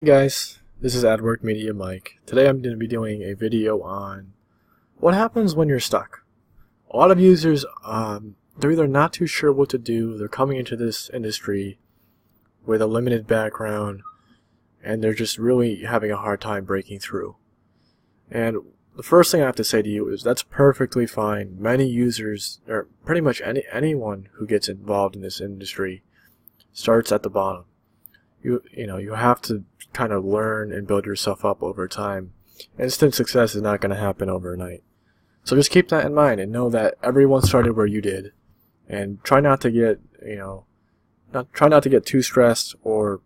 Hey guys, this is AdWork Media Mike. Today I'm going to be doing a video on what happens when you're stuck. A lot of users, they're either not too sure what to do, they're coming into this industry with a limited background, and they're just really having a hard time breaking through. And the first thing I have to say to you is that's perfectly fine. Many users, or pretty much anyone who gets involved in this industry, starts at the bottom. You have to kind of learn and build yourself up over time. Instant success is not going to happen overnight. So just keep that in mind and know that everyone started where you did, and try not to get too stressed or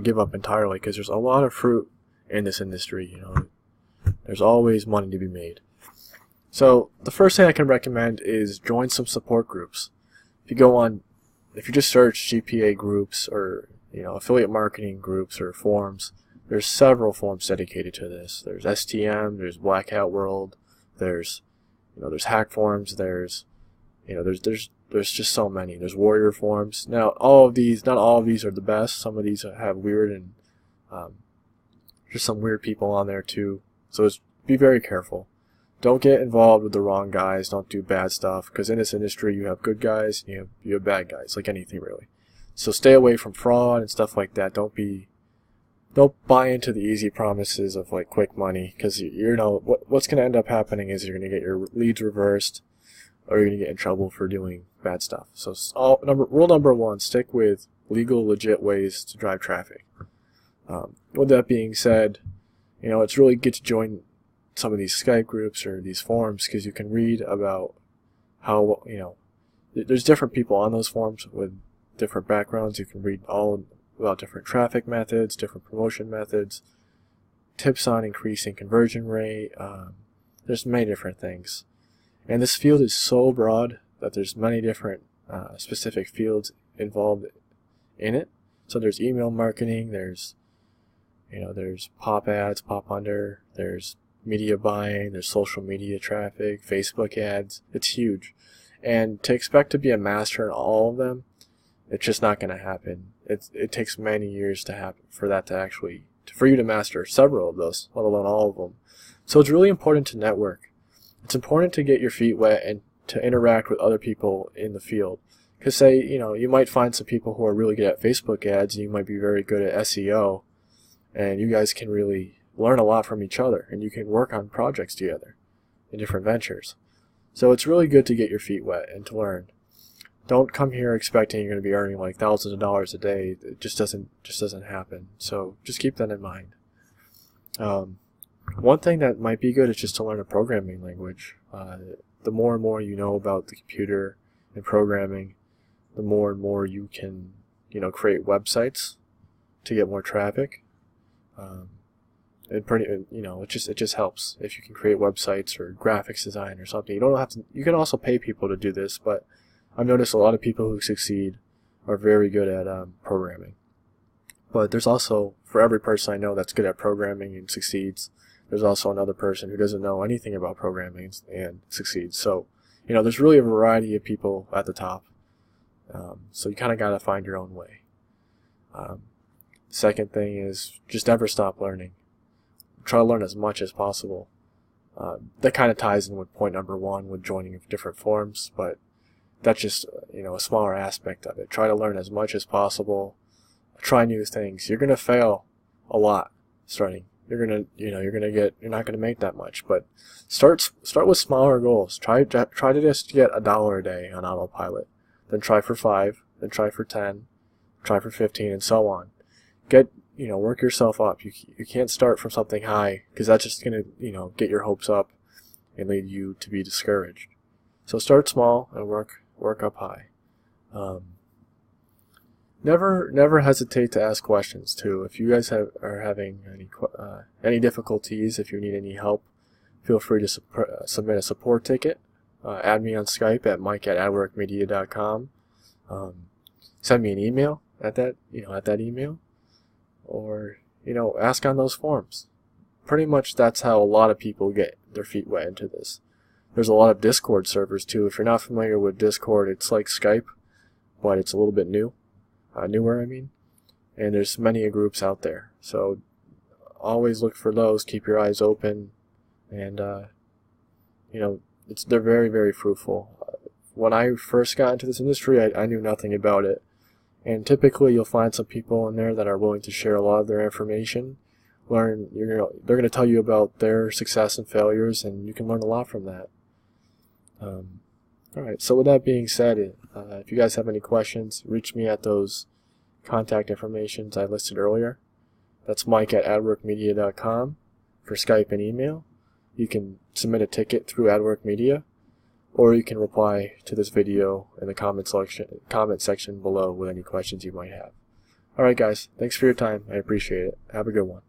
give up entirely, because there's a lot of fruit in this industry. There's always money to be made. So the first thing I can recommend is join some support groups. If you just search GPA groups or affiliate marketing groups or forums, there's several forums dedicated to this. There's STM, there's Blackout World, there's hack forums, there's just so many. There's warrior forums. Now, not all of these are the best. Some of these have weird and just some weird people on there too. So be very careful. Don't get involved with the wrong guys. Don't do bad stuff, because in this industry you have good guys and you have bad guys, like anything really. So stay away from fraud and stuff like that. Don't buy into the easy promises of like quick money, because what's going to end up happening is you're going to get your leads reversed, or you're going to get in trouble for doing bad stuff. So rule number one: stick with legal, legit ways to drive traffic. With that being said, it's really good to join some of these Skype groups or these forums, because you can read about how there's different people on those forums with different backgrounds. You can read all about different traffic methods, different promotion methods, tips on increasing conversion rate. There's many different things, and this field is so broad that there's many different specific fields involved in it. So there's email marketing, there's pop ads, pop under, there's media buying, there's social media traffic, Facebook ads. It's huge, and to expect to be a master in all of them, it's just not going to happen. It takes many years to happen for you to master several of those, let alone all of them. So it's really important to network. It's important to get your feet wet and to interact with other people in the field. Because you might find some people who are really good at Facebook ads, and you might be very good at SEO, and you guys can really learn a lot from each other, and you can work on projects together in different ventures. So it's really good to get your feet wet and to learn. Don't come here expecting you're going to be earning like thousands of dollars a day. It just doesn't happen. So just keep that in mind. One thing that might be good is just to learn a programming language. The more and more you know about the computer and programming, the more and more you can create websites to get more traffic. It just helps if you can create websites or graphics design or something. You can also pay people to do this, but I've noticed a lot of people who succeed are very good at programming. But there's also, for every person I know that's good at programming and succeeds, there's also another person who doesn't know anything about programming and succeeds. So, there's really a variety of people at the top. So you kind of got to find your own way. Second thing is just never stop learning. Try to learn as much as possible. That kind of ties in with point number one with joining different forums, but that's just a smaller aspect of it. Try to learn as much as possible. Try new things. You're gonna fail a lot starting. You're not gonna make that much, but start with smaller goals. Try to just get $1 a day on autopilot. Then try for 5. Then try for 10. Try for 15, and so on. Work yourself up. You can't start from something high, because that's just gonna get your hopes up and lead you to be discouraged. So start small and work up high. Never hesitate to ask questions too. If you guys are having any difficulties, if you need any help, feel free to submit a support ticket. Add me on Skype at mike@adworkmedia.com. Send me an email at that email, or ask on those forums. Pretty much that's how a lot of people get their feet wet into this. There's a lot of Discord servers too. If you're not familiar with Discord, it's like Skype, but it's a little bit newer, and there's many groups out there. So always look for those. Keep your eyes open, and they're very, very fruitful. When I first got into this industry, I knew nothing about it, and typically you'll find some people in there that are willing to share a lot of their information. They're going to tell you about their success and failures, and you can learn a lot from that. Alright, so with that being said, if you guys have any questions, reach me at those contact informations I listed earlier. That's mike@adworkmedia.com for Skype and email. You can submit a ticket through AdWork Media, or you can reply to this video in the comment section below with any questions you might have. Alright guys, thanks for your time. I appreciate it. Have a good one.